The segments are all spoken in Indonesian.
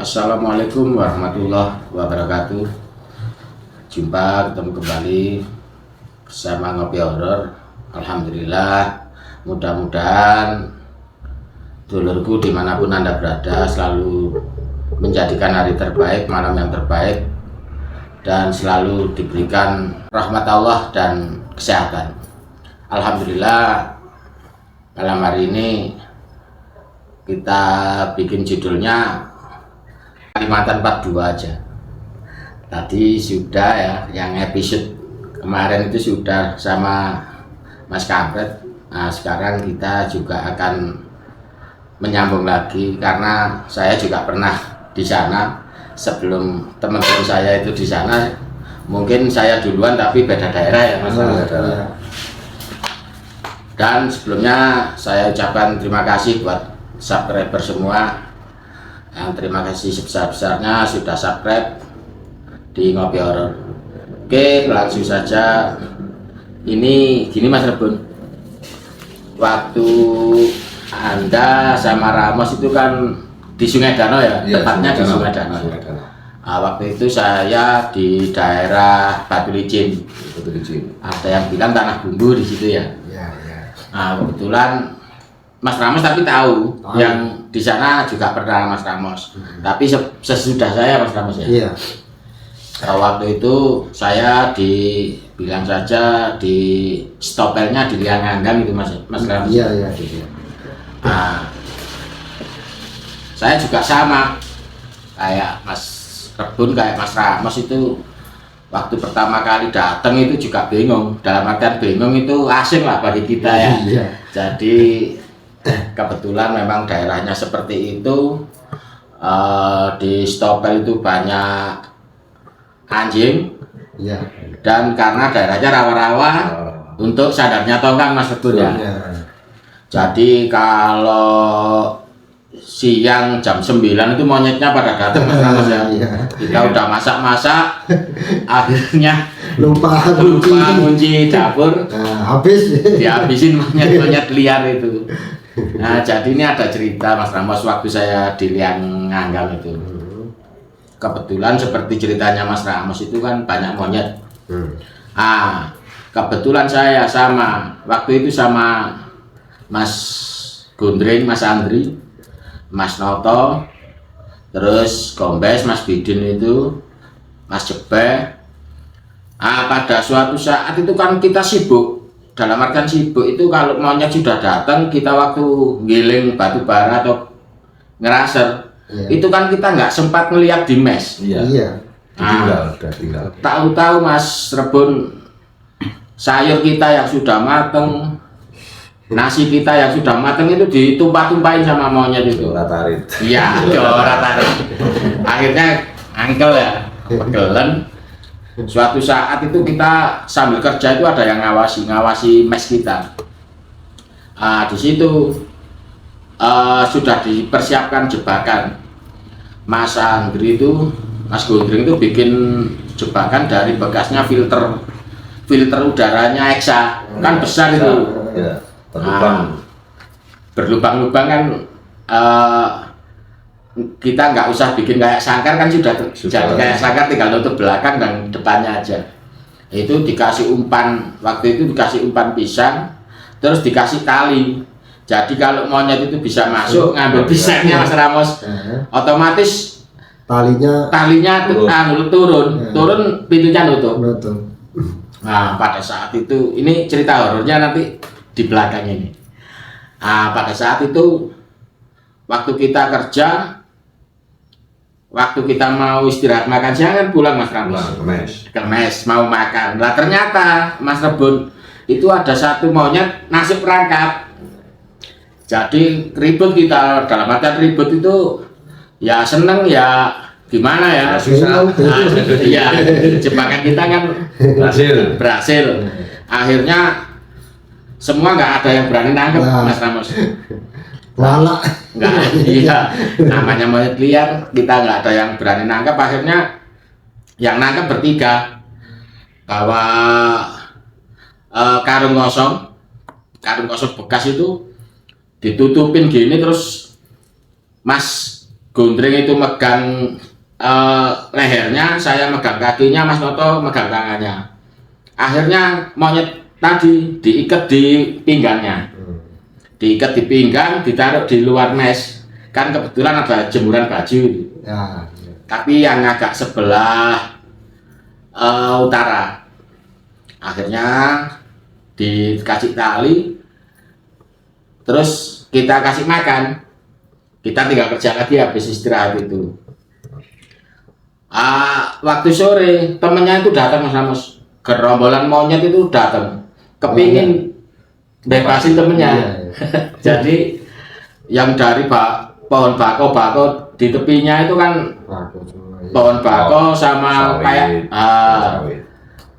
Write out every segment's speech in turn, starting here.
Assalamualaikum warahmatullahi wabarakatuh. Jumpa ketemu kembali bersama Ngopi Horor. Alhamdulillah, mudah-mudahan dulurku dimanapun Anda berada selalu menjadikan hari terbaik, malam yang terbaik, dan selalu diberikan rahmat Allah dan kesehatan. Alhamdulillah, malam hari ini kita bikin judulnya Kalimantan 42 aja. Tadi sudah ya, yang episode kemarin itu sudah sama Mas Kampret. Nah, sekarang kita juga akan menyambung lagi karena saya juga pernah di sana sebelum teman-teman saya itu di sana. Mungkin saya duluan tapi beda daerah ya Mas. Dan sebelumnya saya ucapkan terima kasih buat subscriber semua. Yang terima kasih sebesar-besarnya sudah subscribe di Ngopi Horor. Oke, langsung saja. Ini gini Mas Rebun, waktu Anda sama Ramos itu kan di Sungai Danau ya, tepatnya di Sungai Danau. Nah, waktu itu saya di daerah Batu Licin. Ada yang bilang tanah bumbu di situ ya. Nah, kebetulan Mas Ramos tapi tahu yang di sana juga pernah Mas Ramos. Tapi sesudah saya Mas Ramos ya. Iya. Waktu itu saya dibilang saja di stopelnya di Lianganggang itu Mas Ramos. Iya. Nah, saya juga sama kayak Mas Rebun, kayak Mas Ramos itu waktu pertama kali datang itu juga bingung. Dalam artian bingung itu asing lah bagi kita ya. Iya. Jadi kebetulan memang daerahnya seperti itu. Di stopel itu banyak anjing. Iya. Dan karena daerahnya rawa-rawa, untuk sadarnya tongkang Mas Rebun ya. Jadi kalau siang jam 9 itu monyetnya pada datang Mas Ramos ya. Kita udah masak-masak, akhirnya lupa kunci dapur. Habis dihabisin monyet-monyet liar itu. Nah, jadi ini ada cerita Mas Ramos waktu saya di Lianganggang itu. Kebetulan seperti ceritanya Mas Ramos itu kan banyak monyet. Kebetulan saya sama waktu itu sama Mas Gondreng, Mas Andri, Mas Noto, terus Gombes, Mas Bidin itu, Mas Jebe. Pada suatu saat itu kan kita sibuk. Dalam artian sibuk itu kalau monyet sudah datang, kita waktu giling batu bara atau ngeraser, itu kan kita nggak sempat melihat di mes. Iya. Tinggal. Tahu-tahu Mas Rebun, sayur kita yang sudah mateng, nasi kita yang sudah mateng itu ditumpah-tumpahin sama monyet itu. Ratarit. Iya, ratarit. Akhirnya angkel ya, pegelen. Suatu saat itu kita sambil kerja itu ada yang ngawasi mes kita. Di situ sudah dipersiapkan jebakan. Mas Andri itu, Mas Gondreng itu bikin jebakan dari bekasnya filter udaranya Exa, kan besar itu. Ya, berlubang. Berlubang-lubang kan. Kita nggak usah bikin kayak sangkar kan sudah jadi kayak sangkar, tinggal nutup belakang dan depannya aja. Itu dikasih umpan, waktu itu dikasih umpan pisang, terus dikasih tali. Jadi kalau monyet itu bisa masuk ngambil pisangnya Mas Ramos, otomatis talinya turun pintunya nutup. Nah, pada saat itu ini cerita horornya nanti di belakang ini. Pada saat itu waktu kita kerja, waktu kita mau istirahat makan siang kan pulang Mas Ramos. Kemes mau makan. Lah ternyata Mas Rebun itu ada satu monyet nasib perangkap. Jadi ribut kita, dalam artian ribut itu ya seneng ya gimana ya. Susah. Iya, jebakan kita kan berhasil. Akhirnya semua nggak ada yang berani nangkep Mas Ramos. Lala. Enggak, iya. Namanya monyet liar, kita nggak ada yang berani nangkap. Akhirnya yang nangkap bertiga, bawa karung kosong bekas itu ditutupin gini, terus Mas Gondreng itu megang lehernya, saya megang kakinya, Mas Noto megang tangannya. Akhirnya monyet tadi diikat di pinggangnya, diikat di pinggang, ditaruh di luar mes. Kan kebetulan ada jemuran baju, Ya. tapi yang agak sebelah utara. Akhirnya dikasih tali, terus kita kasih makan. Kita tinggal kerja lagi habis istirahat itu. Waktu sore temennya itu datang Mas, gerombolan monyet itu datang, kepingin bebasin temennya. Iya. Jadi yang dari pohon bako di tepinya itu kan Bagus semua. Ya. pohon bako sama Sawit. kayak Sawit.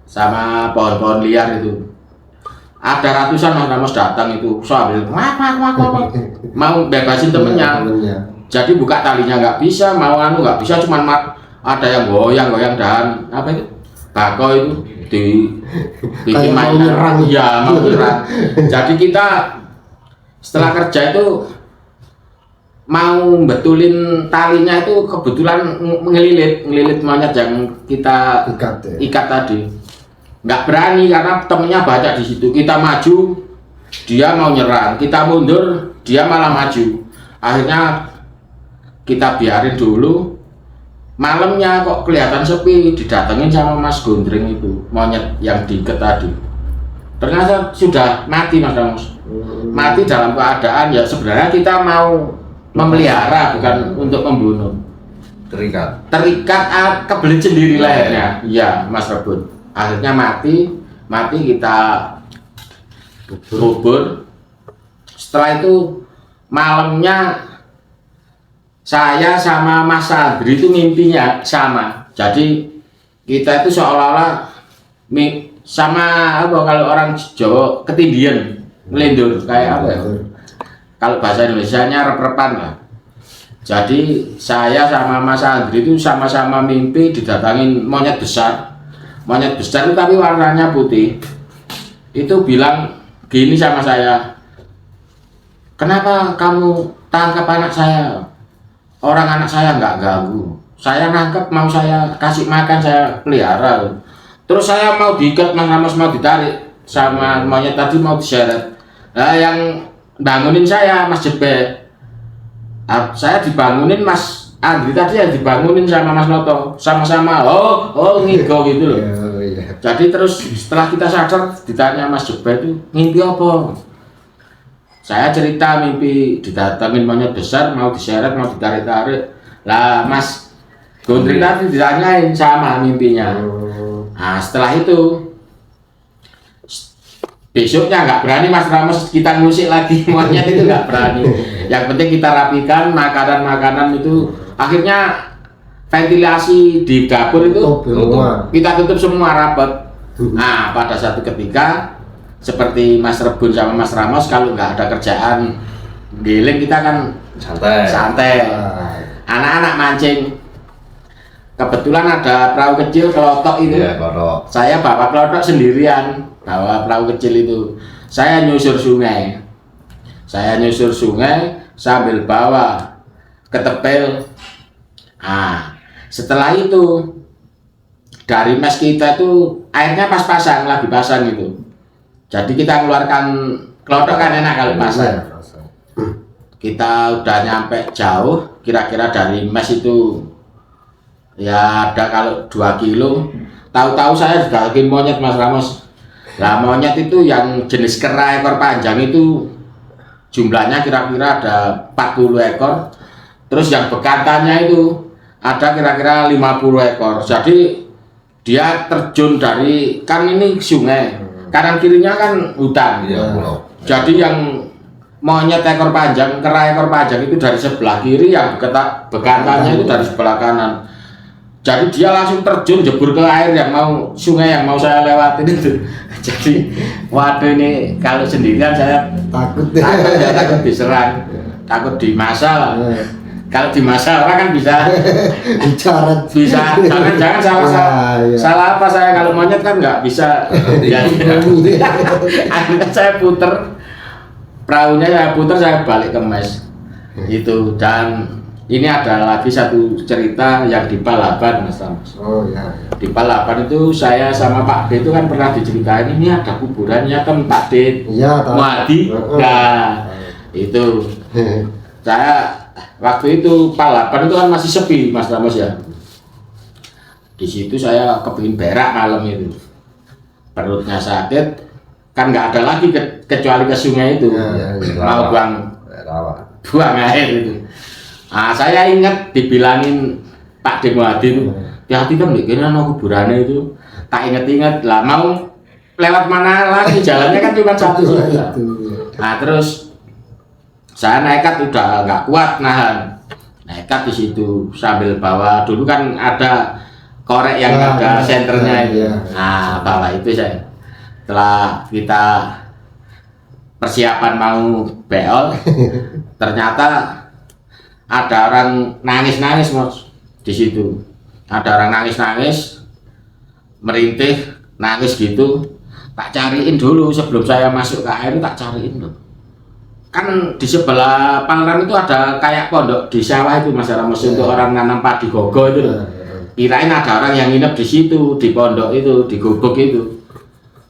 sama pohon-pohon liar itu. Ada ratusan Mas datang itu sambil mau bebasin temennya. Jadi buka talinya nggak bisa, mau nggak bisa, cuman ada yang goyang dahan apa itu bako itu bikin Kayak mau mainan. nyerang. Iya, mau nyerang. Jadi kita setelah kerja itu mau betulin talinya itu kebetulan ngelilit monyet yang kita ikat tadi. Nggak berani karena temennya banyak di situ. Kita maju, dia mau nyerang. Kita mundur, dia malah maju. Akhirnya kita biarin dulu. Malamnya kok kelihatan sepi, didatengin sama Mas Gondreng itu, monyet yang diikat tadi. Ternyata sudah mati Mas Ramos. Mati dalam keadaan ya sebenarnya kita mau memelihara, bukan untuk membunuh. Terikat. Kebelit sendiri lehernya. Iya Mas Rebun. Akhirnya mati kita kubur. Setelah itu malamnya saya sama Mas Andri itu mimpinya sama. Jadi kita itu seolah-olah sama apa kalau orang Jawa ketindian, ngelindur kayak apa ya? Kalau bahasa Indonesianya rep-repan lah. Jadi saya sama Mas Andri itu sama-sama mimpi didatangin monyet besar. Monyet besar itu tapi warnanya putih. Itu bilang gini sama saya, kenapa kamu tangkap anak saya? Orang anak saya nggak ganggu. Saya nangkep, mau saya kasih makan, saya pelihara. Terus saya mau diikat, Mas Ramos mau ditarik sama monyet tadi, mau diseret. Nah, yang bangunin saya Mas Jebe. Saya dibangunin Mas Andri tadi, yang dibangunin sama Mas Noto, sama-sama ngigo gitu loh. Jadi terus setelah kita sadar ditanya Mas Jebe itu mimpi apa? Saya cerita mimpi didatangin monyet besar, mau diseret, mau ditarik-tarik. Lah Mas Gondreng tadi ditanyain sama mimpinya. Nah setelah itu besoknya nggak berani Mas Ramos kita ngusik lagi monyet itu, nggak berani. Yang penting kita rapikan makanan itu. Akhirnya ventilasi di dapur itu kita tutup semua rapat. Nah pada satu ketika seperti Mas Rebun sama Mas Ramos, kalau nggak ada kerjaan giling kita kan santai. Anak-anak mancing. Kebetulan ada perahu kecil kelotok itu. Iya, kelotok. Saya bawa kelotok sendirian, bawa perahu kecil itu. Saya nyusur sungai. Sambil bawa ke tepel. Nah, setelah itu dari mes kita itu airnya pas-pasan, lagi pasang itu. Jadi kita keluarkan kelotok kan enak kalau pasang. Kita udah nyampe jauh, kira-kira dari mes itu ya ada kalau 2 kilo. Tahu-tahu saya didatengin monyet Mas Ramos. Lah monyet itu yang jenis kera ekor panjang itu jumlahnya kira-kira ada 40 ekor. Terus yang bekantannya itu ada kira-kira 50 ekor. Jadi dia terjun dari, kan ini sungai, kanan kirinya kan hutan. Jadi yang monyet ekor panjang, kera ekor panjang itu dari sebelah kiri, yang bekantannya itu dari sebelah kanan. Jadi dia langsung terjun jebur ke air yang mau sungai yang mau saya lewatin itu. Jadi waduh ini kalau sendirian saya takut diserang, takut dimasal. Kalau dimasal orang kan bisa jangan salah apa saya, kalau monyet kan nggak bisa. Akhirnya saya puter perahunya, saya puter, saya balik ke mes itu. Dan ini ada lagi satu cerita yang di Palaban, Mas Ramos. Oh ya, ya. Di Palaban itu saya sama Pak D itu kan pernah diceritain ini ada kuburannya kan Pak D Iya, tahu. Muadi. Nah, itu saya waktu itu Palaban itu kan masih sepi, Mas Ramos ya. Di situ saya kepingin berak malam itu, perutnya sakit, kan nggak ada lagi kecuali ke sungai itu, mau buang air itu. Nah, saya ingat dibilangin Pak D Muadi itu, hati-hati kan bikin kuburannya itu. Tak inget-inget lah, mau lewat mana lagi, jalannya kan cuma satu. Nah terus saya nekat udah nggak kuat nahan, nekat di situ sambil bawa dulu kan ada korek yang ada senternya itu. Nah bawa itu saya. Setelah kita persiapan mau beol, ternyata ada orang nangis-nangis Mas di situ. Ada orang nangis-nangis, merintih, nangis gitu. Tak cariin dulu sebelum saya masuk ke air, tak cariin loh. Kan di sebelah Pangeran itu ada kayak pondok di sawah itu Mas Ramos untuk orang nanam padi gogo itu loh. Kirain ada orang yang nginep di situ, di pondok itu, di gobok itu.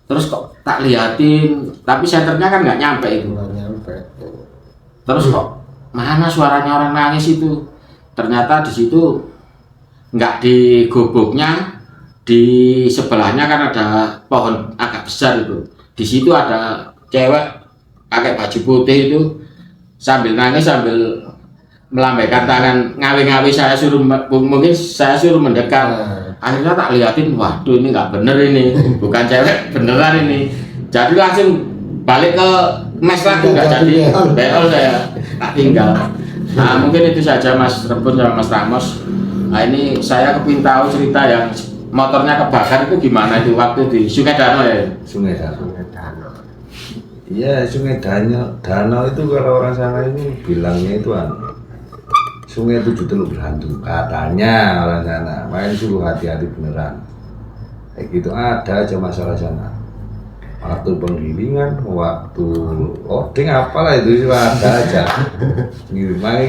Terus kok tak liatin, tapi senternya kan nggak nyampe itu. Terus kok mana suaranya orang nangis itu? Ternyata di situ nggak di goboknya, di sebelahnya kan ada pohon agak besar itu. Di situ ada cewek pakai baju putih itu sambil nangis sambil melambaikan tangan ngawi-ngawi. Saya suruh mungkin saya suruh mendekat. Akhirnya tak liatin, waduh ini nggak bener ini, bukan cewek beneran ini. Jadi langsung balik ke mes lagi, nggak jadi beol saya, tak tinggal. Nah mungkin itu saja Mas Rebun sama Mas Ramos. Nah ini saya kepingin tahu cerita yang motornya kebakar itu gimana itu waktu di Sungai Danau ya? Sungai Danau. Iya, Sungai Danau itu kalau orang sana ini bilangnya itu Sungai Tujuh Teluk Berhantu katanya orang sana. Makanya suruh hati-hati beneran. Kayak gitu ada aja masalah sana. Waktu penggilingan, waktu odeng apalah itu ada aja. Makanya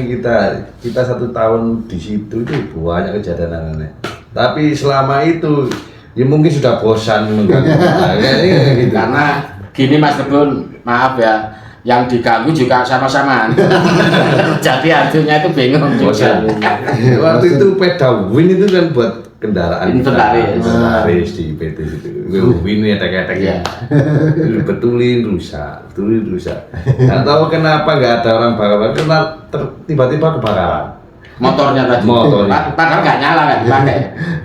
kita 1 tahun di situ itu banyak kejadian aneh. Tapi selama itu ya mungkin sudah bosan mengganggu. Gitu. Karena gini Mas Rebun, maaf ya, yang diganggu juga sama-sama. Jadi hantunya itu bingung juga. Waktu itu peda Win itu kan buat kendaraan inventaris di PT itu. Win ya tek-tek ya. Betulin rusak. Nggak tahu kenapa nggak ada orang bakar, karena tiba-tiba kebakaran. Motornya tadi. Padahal nggak nyala kan dipakai.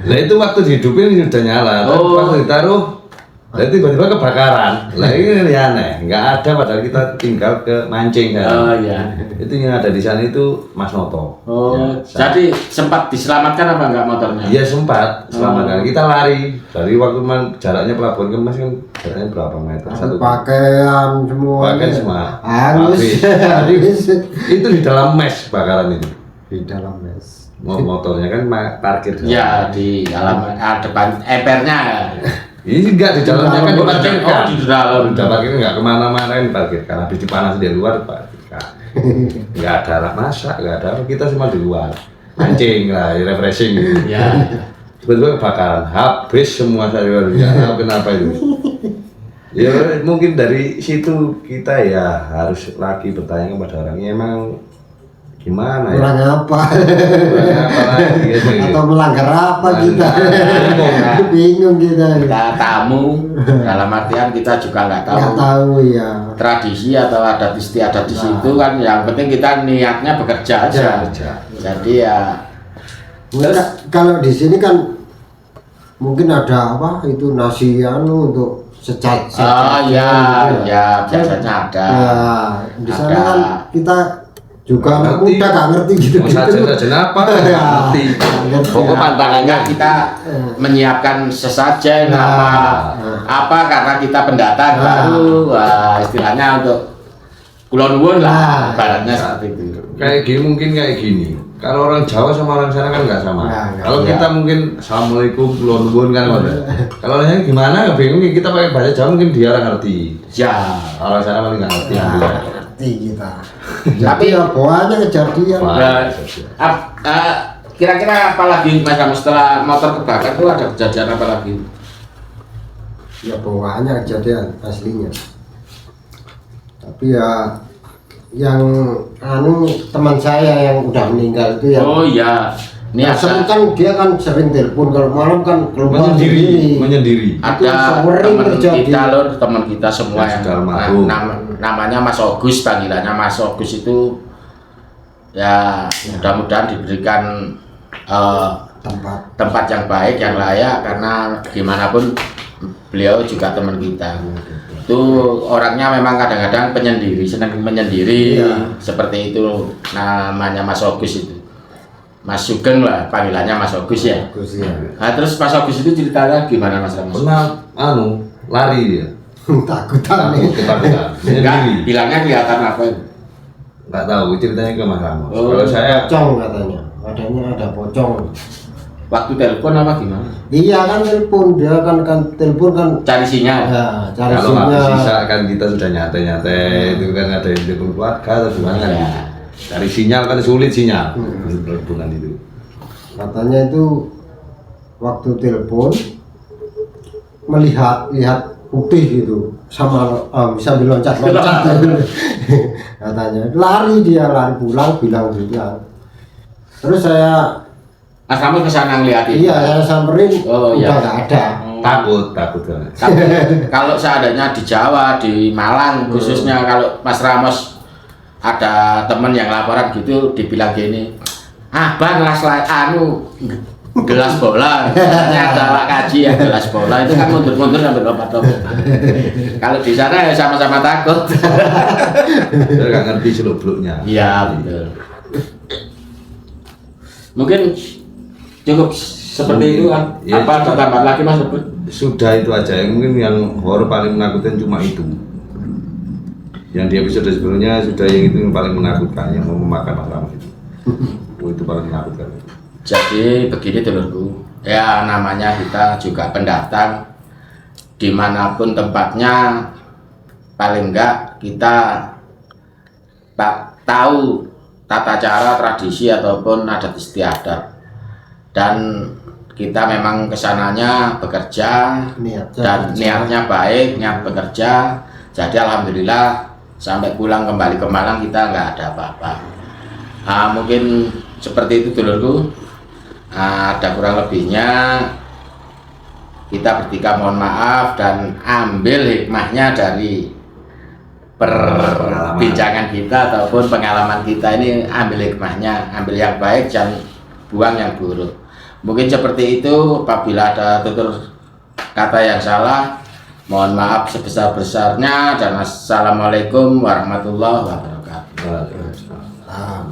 Nah itu waktu dihidupin sudah nyala. Waktu ditaruh, nah tiba-tiba kebakaran. Lah ini aneh. Nggak ada padahal kita tinggal ke mancing kan. Oh iya. Itu yang ada di sana itu Mas Noto. Oh. Ya, jadi sempat diselamatkan apa enggak motornya? Iya sempat selamatkan. Kita lari dari waktu jaraknya pelabuhan ke Mas kan jaraknya berapa meter? Pakaian semua. Pakaian semua. Habis. Itu di dalam mes bakaran itu. Di dalam mes. Motornya kan parkir. Ya di dalam depan empernya. Ini enggak di dalamnya kan diparkirkan. Oh di dalam. Udah parkir enggak kemana-mana yang diparkirkan. Habis dipanas di luar parkirkan. Enggak ada masak, enggak ada apa. Kita semua di luar. Mancing lah, refreshing. Ya. Tiba-tiba kebakaran. Habis semua sayur. Ya kenapa itu? Ya mungkin dari situ kita ya harus lagi bertanya kepada orangnya emang gimana ya? Kurang apa? Kurang apa lagi gitu. Atau melanggar apa kita? Bingung kita. Kita tamu dalam artian kita juga nggak tahu. Nggak tahu ya. Tradisi atau adat istiadat di situ kan yang penting kita niatnya bekerja aja. Jadi ya. Kalau di sini kan mungkin ada apa itu nasi untuk sejak. Oh iya, ya biasanya ada. Nah, di sana kan kita juga anak muda nggak ngerti gitu. Sajen apa? Ngerti. Pokok pantangannya kita menyiapkan sesajen apa karena kita pendatang baru, wah, istilahnya untuk Kulon Wun lah, ibaratnya seperti itu. Kayak gini mungkin kayak gini. Kalau orang Jawa sama orang sana kan nggak sama. Kalau kita mungkin Assalamualaikum Kulon Wun kan, kalau orangnya gimana nggak bingung. Kita pakai bahasa Jawa mungkin dia orang ngerti. Ya, Orang sana paling nggak ngerti. ngerti kita. Tapi ya banyak kejadian. Nah, kira-kira apa lagi Mas Ramos setelah motor kebakar itu ada kejadian apa lagi? Ya banyak kejadian aslinya. Tapi ya yang teman saya yang udah meninggal itu yang Oh iya, ini sering ada kan dia kan sering telepon kalau malam kan keluar sendiri. menyendiri. ada sering teman terjadi. kita loh, teman kita semua Yang yang sudah almarhum. namanya Mas Agus, panggilannya Mas Agus itu ya mudah-mudahan diberikan tempat yang baik, yang layak, karena gimana pun beliau juga teman kita. Itu orangnya memang kadang-kadang penyendiri, senang menyendiri. Iya. Seperti itu namanya Mas Agus itu. Mas Sugeng lah panggilannya Mas Agus ya. Bagus ya. Nah, terus Mas Agus itu ceritanya gimana Mas Ramos? Pernah lari dia. Takutan nih. Ketakutan. Enggak, Menyendiri. bilangnya kelihatan apa itu? Enggak tahu ceritanya ke Mas Ramos. Oh. Kalau saya Pocong katanya. Adanya ada pocong. Waktu telepon apa gimana? Iya kan telepon dia kan telepon kan. Cari sinyal. Ya, cari kalau habis sinyal. sisa kan kita sudah nyantai-nyantai itu kan ada yang telepon keluarga atau gimana kan Ya. gitu. Cari sinyal kan sulit sinyal. Hmm. Berhubungan itu. Katanya itu waktu telepon melihat putih gitu sama sambil loncat-loncat. Katanya lari pulang bilang gitu. Terus saya Mas Ramos kesana ngeliatin. iya saya samperin Oh, iya. udah nggak ada. Takut banget. Tapi kalau seandainya di Jawa, di Malang khususnya, kalau Mas Ramos ada temen yang laporan gitu, dibilang gini, abang gelas bola, ternyata Pak Kaji yang gelas bola itu kan mundur-mundur sampai lompat-lompat. Kalau di sana ya sama-sama takut. Saya nggak ngerti seluk-beluknya. Iya betul. Mungkin cukup seperti itu kan? Ya, Apa cukup. tambah lagi Mas? Sudah itu aja. Yang mungkin yang horor paling menakutkan cuma itu. Yang di episode sebelumnya sudah yang itu yang paling menakutkan, yang mau memakan orang itu. Oh, itu paling menakutkan. Jadi begini dulurku, ya namanya kita juga pendatang, dimanapun tempatnya, paling enggak kita tahu tata cara, tradisi ataupun adat istiadat, dan kita memang kesananya bekerja dan niatnya baik, niat bekerja. Jadi alhamdulillah sampai pulang kembali ke Malang kita nggak ada apa-apa. Mungkin seperti itu dulurku. Ada kurang lebihnya, kita bertiga mohon maaf dan ambil hikmahnya dari perbincangan kita ataupun pengalaman kita ini, ambil hikmahnya, ambil yang baik, jangan buang yang buruk. Mungkin seperti itu. Apabila ada tutur kata yang salah, mohon maaf sebesar-besarnya, dan assalamualaikum warahmatullahi wabarakatuh. Waalaikumsalam.